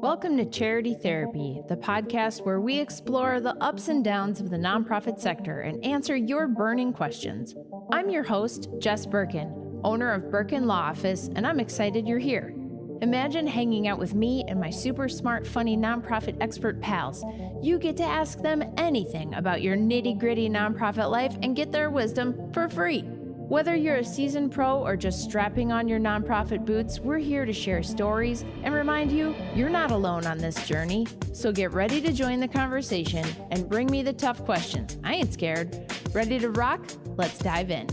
Welcome to Charity Therapy, the podcast where we explore the ups and downs of the nonprofit sector and answer your burning questions. I'm your host, Jess Birkin, owner of Birkin Law Office, and I'm excited you're here. Imagine hanging out with me and my super smart, funny nonprofit expert pals. You get to ask them anything about your nitty-gritty nonprofit life and get their wisdom for free. Whether you're a seasoned pro or just strapping on your nonprofit boots, we're here to share stories and remind you you're not alone on this journey. So get ready to join the conversation and bring me the tough questions. I ain't scared. Ready to rock? Let's dive in.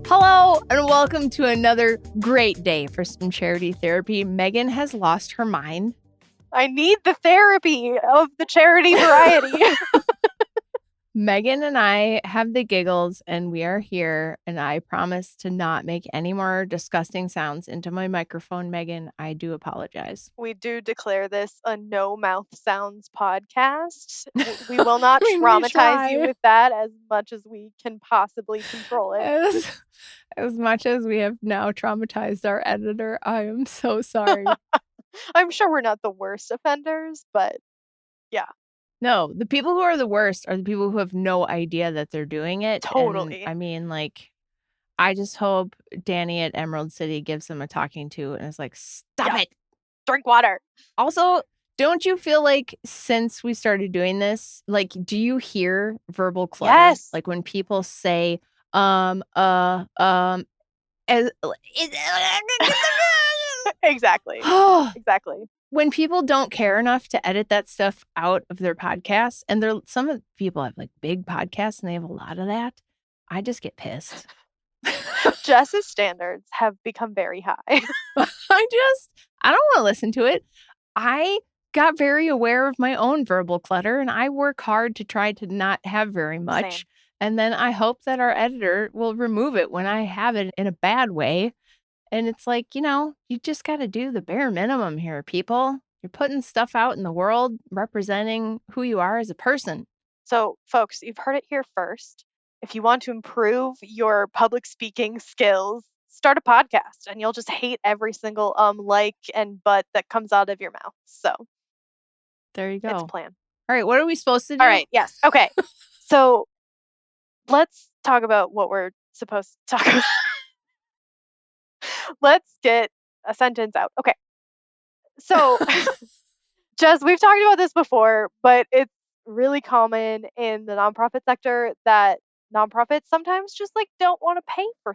Hello, and welcome to another great day for some charity therapy. Megan has lost her mind. I need the therapy of the charity variety. Megan and I have the giggles, and we are here, and I promise to not make any more disgusting sounds into my microphone. Megan, I do apologize. We do declare this a no mouth sounds podcast. We will not We traumatize you try. with that as much as we can possibly control it. As much as we have now traumatized our editor, I am so sorry. I'm sure we're not the worst offenders, but yeah. No, the people who are the worst are the people who have no idea that they're doing it. Totally. And I mean, like, I just hope Danny at Emerald City gives them a talking to and is like, stop it. Drink water. Also, don't you feel like since we started doing this, like, do you hear verbal clutter? Yes. Like when people say, Exactly. Exactly. When people don't care enough to edit that stuff out of their podcasts, and some of the people have like big podcasts and they have a lot of that, I just get pissed. Jess's standards have become very high. I don't want to listen to it. I got very aware of my own verbal clutter, and I work hard to try to not have very much. Same. And then I hope that our editor will remove it when I have it in a bad way. And it's like, you just got to do the bare minimum here, people. You're putting stuff out in the world representing who you are as a person. So, folks, you've heard it here first. If you want to improve your public speaking skills, start a podcast and you'll just hate every single like and but that comes out of your mouth. So there you go. It's a plan. All right, what are we supposed to do? All right, yes. Okay. So let's talk about what we're supposed to talk about. Let's get a sentence out. Okay. So Jess, we've talked about this before, but it's really common in the nonprofit sector that nonprofits sometimes just like don't want to pay for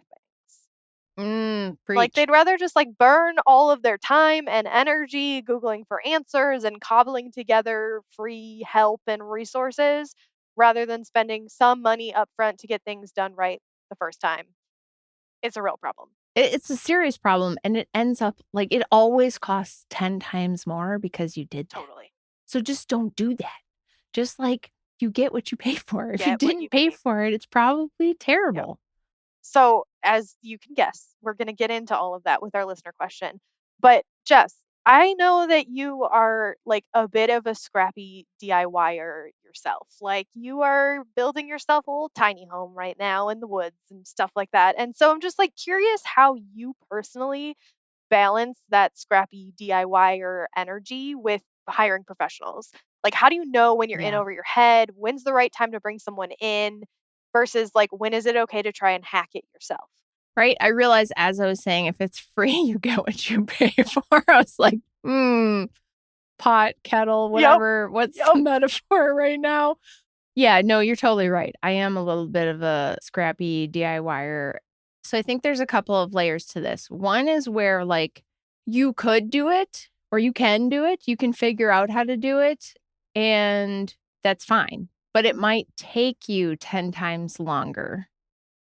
things. Preach. Like they'd rather just like burn all of their time and energy Googling for answers and cobbling together free help and resources rather than spending some money up front to get things done right the first time. It's a real problem. It's a serious problem, and it ends up like it always costs 10 times more because you did that. Totally. So just don't do that. Just like you get what you pay for. If you didn't pay for it, it's probably terrible. Yep. So as you can guess, we're going to get into all of that with our listener question. But Jess, I know that you are like a bit of a scrappy DIYer yourself. Like you are building yourself a little tiny home right now in the woods and stuff like that. And so I'm just like curious how you personally balance that scrappy DIYer energy with hiring professionals. Like how do you know when you're in over your head? When's the right time to bring someone in versus like when is it okay to try and hack it yourself? Right. I realized as I was saying, if it's free, you get what you pay for. I was like, pot, kettle, whatever. Yep. What's the metaphor right now? Yeah, no, you're totally right. I am a little bit of a scrappy DIYer. So I think there's a couple of layers to this. One is where like you could do it or you can do it. You can figure out how to do it and that's fine. But it might take you 10 times longer.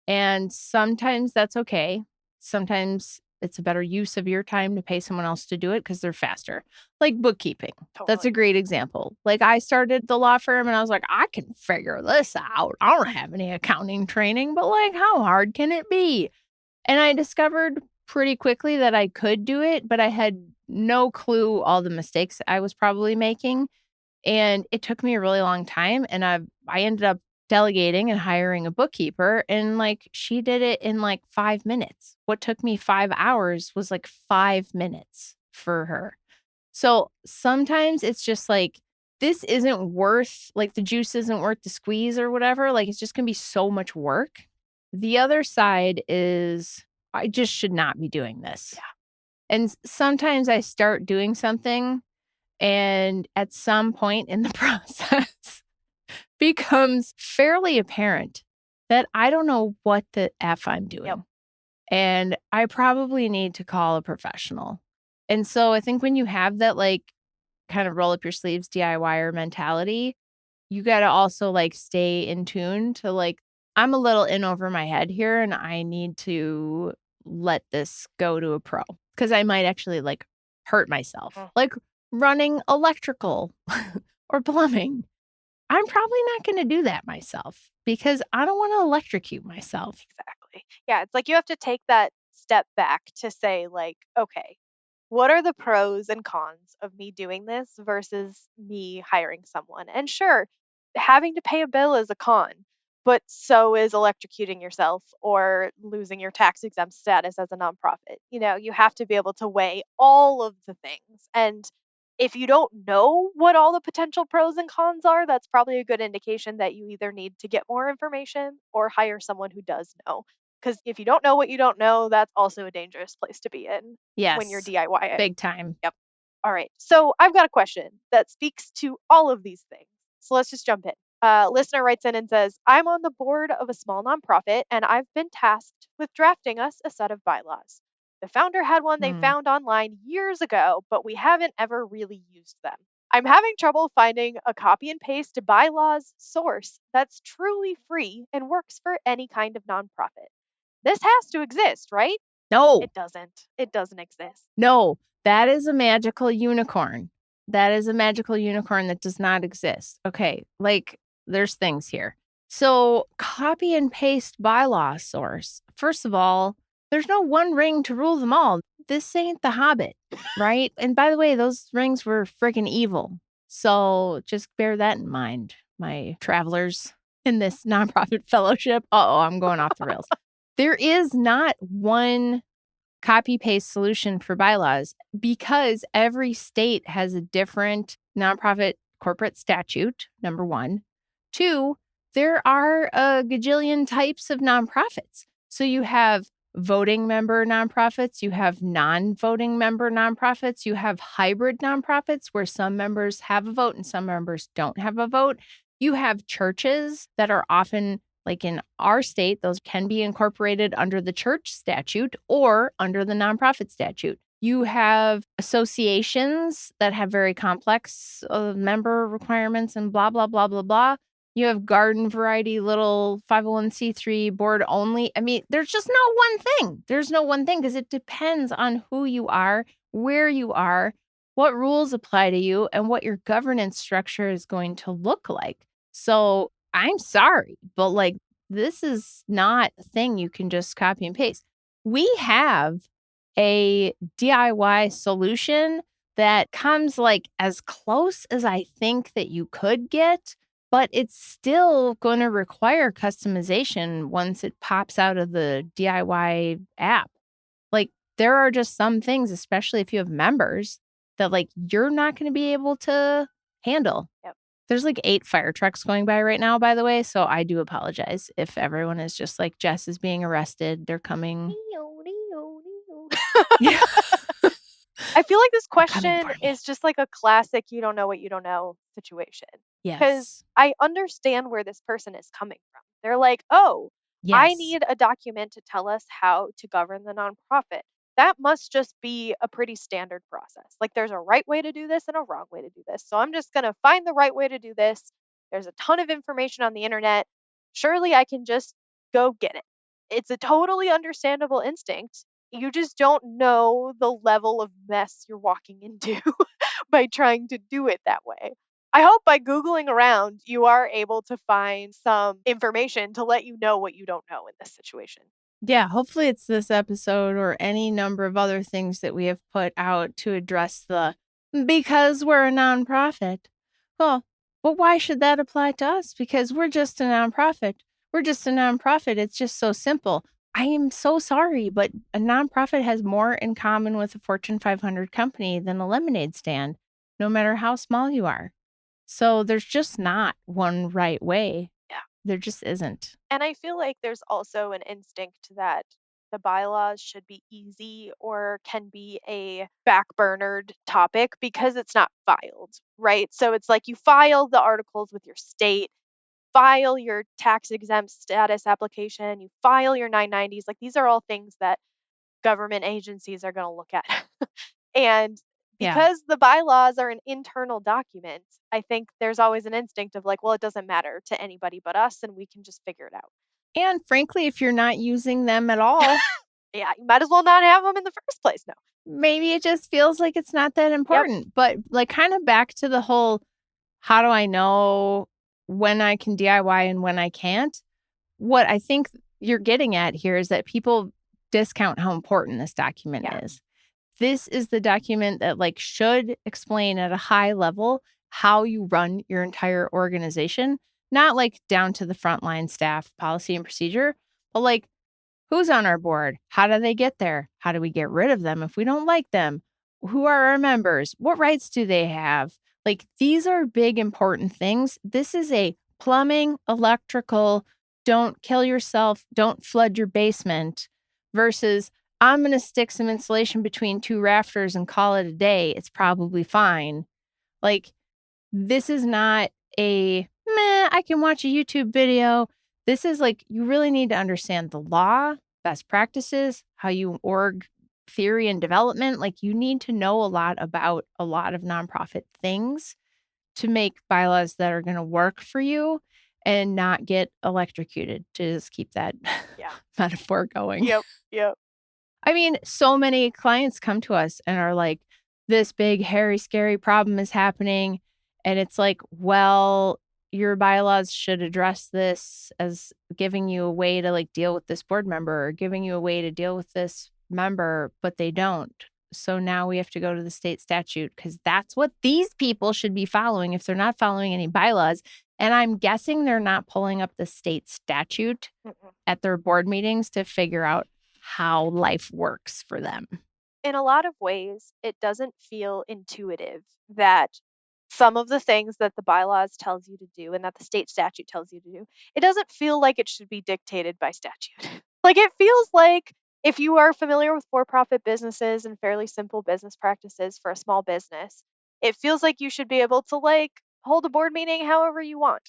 And sometimes that's okay. Sometimes it's a better use of your time to pay someone else to do it because they're faster. Like bookkeeping. Totally. That's a great example. Like I started the law firm and I was like, I can figure this out. I don't have any accounting training, but like how hard can it be? And I discovered pretty quickly that I could do it, but I had no clue all the mistakes I was probably making. And it took me a really long time. And I ended up delegating and hiring a bookkeeper, and like she did it in like 5 minutes. What took me 5 hours was like 5 minutes for her. So sometimes it's just like, this isn't worth, like the juice isn't worth the squeeze or whatever. Like it's just going to be so much work. The other side is I just should not be doing this. Yeah. And sometimes I start doing something and at some point in the process becomes fairly apparent that I don't know what the F I'm doing. Yep. And I probably need to call a professional. And so I think when you have that, like, kind of roll up your sleeves DIYer mentality, you got to also like stay in tune to like, I'm a little in over my head here and I need to let this go to a pro because I might actually like hurt myself, like running electrical or plumbing. I'm probably not going to do that myself because I don't want to electrocute myself. Exactly. Yeah, it's like you have to take that step back to say, like, okay, what are the pros and cons of me doing this versus me hiring someone? And sure, having to pay a bill is a con, but so is electrocuting yourself or losing your tax exempt status as a nonprofit. You have to be able to weigh all of the things. And if you don't know what all the potential pros and cons are, that's probably a good indication that you either need to get more information or hire someone who does know. Because if you don't know what you don't know, that's also a dangerous place to be in when you're Yes, DIYing. big time. Yep. All right. So I've got a question that speaks to all of these things. So let's just jump in. Listener writes in and says, I'm on the board of a small nonprofit and I've been tasked with drafting us a set of bylaws. The founder had one they found online years ago, but we haven't ever really used them. I'm having trouble finding a copy and paste bylaws source that's truly free and works for any kind of nonprofit. This has to exist, right? No, It doesn't. It doesn't exist. no, that is a magical unicorn. That is a magical unicorn that does not exist. Okay, like there's things here. So copy and paste bylaw source. First of all, there's no one ring to rule them all. This ain't the Hobbit, right? And by the way, those rings were freaking evil. So just bear that in mind, my travelers in this nonprofit fellowship. Uh-oh, I'm going off the rails. There is not one copy paste solution for bylaws because every state has a different nonprofit corporate statute, number one. Two, there are a gajillion types of nonprofits. So you have voting member nonprofits, you have non-voting member nonprofits, you have hybrid nonprofits where some members have a vote and some members don't have a vote. You have churches that are often, like in our state, those can be incorporated under the church statute or under the nonprofit statute. You have associations that have very complex member requirements and blah, blah, blah, blah, blah. You have garden variety little 501c3 board only. I mean, there's just no one thing. There's no one thing because it depends on who you are, where you are, what rules apply to you, and what your governance structure is going to look like. So I'm sorry, but like this is not a thing you can just copy and paste. We have a DIY solution that comes like as close as I think that you could get, but it's still going to require customization once it pops out of the DIY app. Like there are just some things, especially if you have members, that like you're not going to be able to handle. Yep. There's like 8 fire trucks going by right now, by the way. So I do apologize if everyone is just like, Jess is being arrested. They're coming. Yeah. I feel like this They're coming question for me. is just like a classic you don't know what you don't know situation. Because Yes. I understand where this person is coming from. They're like, oh, I Yes. need a document to tell us how to govern the nonprofit. That must just be a pretty standard process. Like there's a right way to do this and a wrong way to do this. So I'm just going to find the right way to do this. There's a ton of information on the internet. Surely I can just go get it. It's a totally understandable instinct. You just don't know the level of mess you're walking into by trying to do it that way. I hope by Googling around, you are able to find some information to let you know what you don't know in this situation. Yeah. Hopefully it's this episode or any number of other things that we have put out to address the because we're a nonprofit. Well, Well, why should that apply to us? Because we're just a nonprofit. We're just a nonprofit. It's just so simple. I am so sorry, but a nonprofit has more in common with a Fortune 500 company than a lemonade stand, no matter how small you are. So there's just not one right way. Yeah. There just isn't. And I feel like there's also an instinct that the bylaws should be easy or can be a backburnered topic because it's not filed, right? So it's like you file the articles with your state, file your tax exempt status application, you file your 990s. Like these are all things that government agencies are going to look at. And Yeah. because the bylaws are an internal document, I think there's always an instinct of like, well, it doesn't matter to anybody but us and we can just figure it out. And frankly, if you're not using them at all, Yeah, you might as well not have them in the first place. No. maybe it just feels like it's not that important. But like kind of back to the whole, how do I know when I can DIY and when I can't? What I think you're getting at here is that people discount how important this document is. This is the document that like should explain at a high level how you run your entire organization, not like down to the frontline staff policy and procedure, but like who's on our board? How do they get there? How do we get rid of them if we don't like them? Who are our members? What rights do they have? Like these are big, important things. This is a plumbing, electrical, don't kill yourself, don't flood your basement versus I'm going to stick some insulation between two rafters and call it a day. It's probably fine. Like this is not a meh, I can watch a YouTube video. This is like, you really need to understand the law, best practices, how you org theory and development. Like, you need to know a lot about a lot of nonprofit things to make bylaws that are going to work for you and not get electrocuted, to just keep that metaphor going. Yep. I mean, so many clients come to us and are like, this big, hairy, scary problem is happening. And it's like, well, your bylaws should address this as giving you a way to like deal with this board member or giving you a way to deal with this member, but they don't. So now we have to go to the state statute because that's what these people should be following if they're not following any bylaws. And I'm guessing they're not pulling up the state statute at their board meetings to figure out how life works for them. In a lot of ways, it doesn't feel intuitive that some of the things that the bylaws tells you to do and that the state statute tells you to do, it doesn't feel like it should be dictated by statute. Like it feels like if you are familiar with for-profit businesses and fairly simple business practices for a small business, it feels like you should be able to like hold a board meeting however you want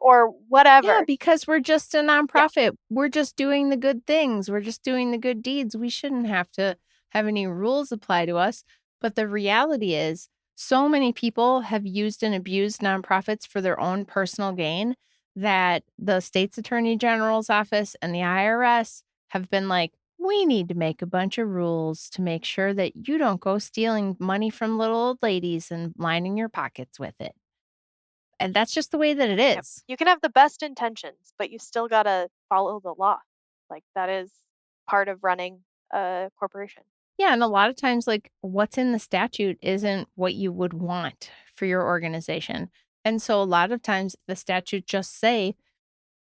or whatever. Yeah, because we're just a nonprofit. Yeah. We're just doing the good things. We're just doing the good deeds. We shouldn't have to have any rules apply to us. But the reality is, so many people have used and abused nonprofits for their own personal gain that the state's attorney general's office and the IRS have been like, we need to make a bunch of rules to make sure that you don't go stealing money from little old ladies and lining your pockets with it. And that's just the way that it is. You can have the best intentions, but you still got to follow the law. Like that is part of running a corporation. Yeah, and a lot of times, like, what's in the statute isn't what you would want for your organization. And so a lot of times the statute just say,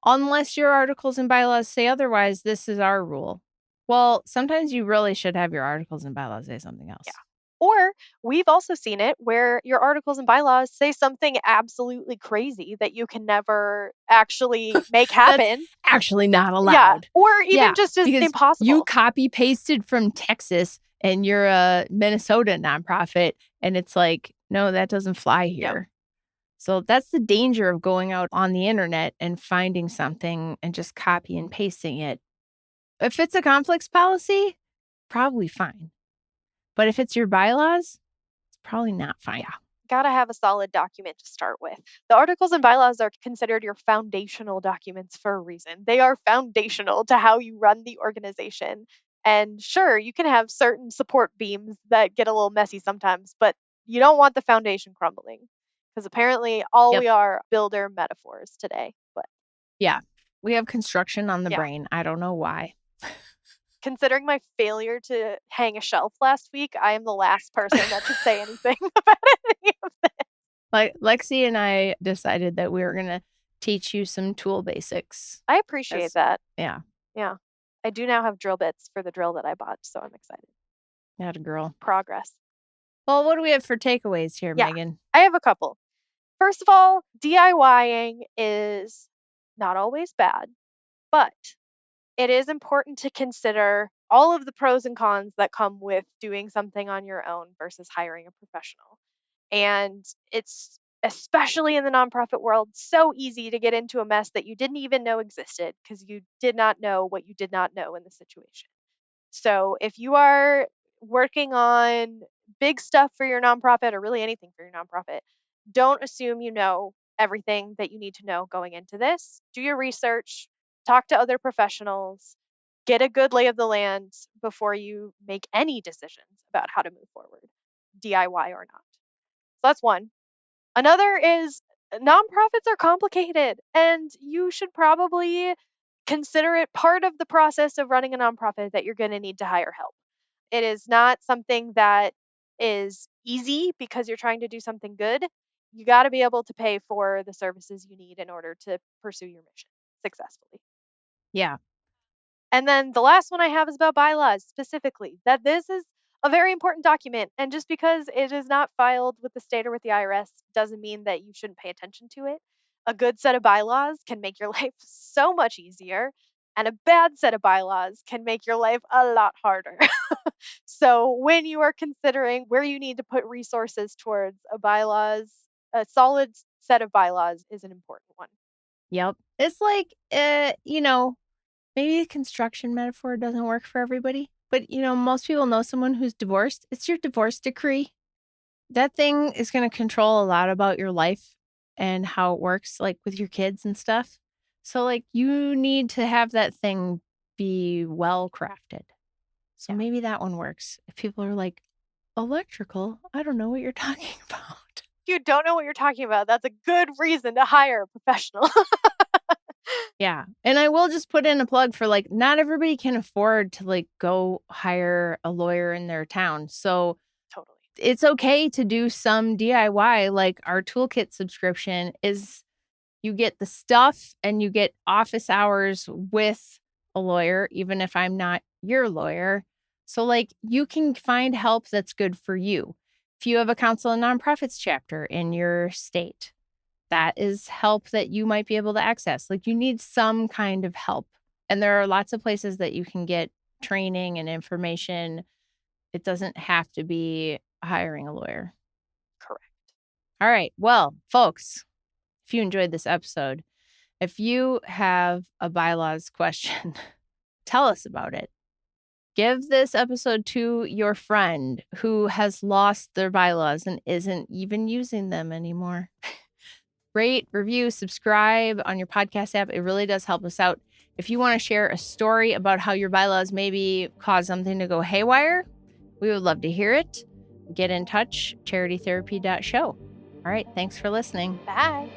unless your articles and bylaws say otherwise, this is our rule. Well, sometimes you really should have your articles and bylaws say something else. Yeah. Or we've also seen it where your articles and bylaws say something absolutely crazy that you can never actually make happen. That's actually not allowed. Yeah. Or even just as impossible. You copy pasted from Texas and you're a Minnesota nonprofit and it's like, no, that doesn't fly here. Yep. So that's the danger of going out on the internet and finding something and just copy and pasting it. If it's a conflicts policy, probably fine. But if it's your bylaws, it's probably not fine. Yeah. Gotta have a solid document to start with. The articles and bylaws are considered your foundational documents for a reason. They are foundational to how you run the organization. And sure, you can have certain support beams that get a little messy sometimes, but you don't want the foundation crumbling because apparently all we are builder metaphors today. But yeah, we have construction on the brain. I don't know why. Considering my failure to hang a shelf last week, I am the last person that should say anything about any of this. Like Lexi and I decided that we were going to teach you some tool basics. I appreciate that. Yeah. Yeah. I do now have drill bits for the drill that I bought, so I'm excited. Atta girl. Progress. Well, what do we have for takeaways here, Yeah. Megan? I have a couple. First of all, DIYing is not always bad, but it is important to consider all of the pros and cons that come with doing something on your own versus hiring a professional. And it's, especially in the nonprofit world, so easy to get into a mess that you didn't even know existed because you did not know what you did not know in the situation. So if you are working on big stuff for your nonprofit or really anything for your nonprofit, don't assume you know everything that you need to know going into this. Do your research, talk to other professionals, get a good lay of the land before you make any decisions about how to move forward, DIY or not. So that's one. Another is nonprofits are complicated, and you should probably consider it part of the process of running a nonprofit that you're going to need to hire help. It is not something that is easy because you're trying to do something good. You got to be able to pay for the services you need in order to pursue your mission successfully. Yeah. And then the last one I have is about bylaws specifically, that this is a very important document. And just because it is not filed with the state or with the IRS doesn't mean that you shouldn't pay attention to it. A good set of bylaws can make your life so much easier, and a bad set of bylaws can make your life a lot harder. So when you are considering where you need to put resources towards a solid set of bylaws is an important one. Yep. It's like, maybe the construction metaphor doesn't work for everybody, but most people know someone who's divorced. It's your divorce decree. That thing is going to control a lot about your life and how it works, like with your kids and stuff. So, like, you need to have that thing be well crafted. So maybe that one works. If people are like, electrical, I don't know what you're talking about. If you don't know what you're talking about, that's a good reason to hire a professional. Yeah. And I will just put in a plug for like, not everybody can afford to like go hire a lawyer in their town. So Totally. It's okay to do some DIY. Like our toolkit subscription is you get the stuff and you get office hours with a lawyer, even if I'm not your lawyer. So like you can find help that's good for you. If you have a council of nonprofits chapter in your state, that is help that you might be able to access. Like you need some kind of help. And there are lots of places that you can get training and information. It doesn't have to be hiring a lawyer. Correct. All right. Well, folks, if you enjoyed this episode, if you have a bylaws question, tell us about it. Give this episode to your friend who has lost their bylaws and isn't even using them anymore. Rate, review, subscribe on your podcast app. It really does help us out. If you want to share a story about how your bylaws maybe cause something to go haywire, we would love to hear it. Get in touch, charitytherapy.show. All right. Thanks for listening. Bye.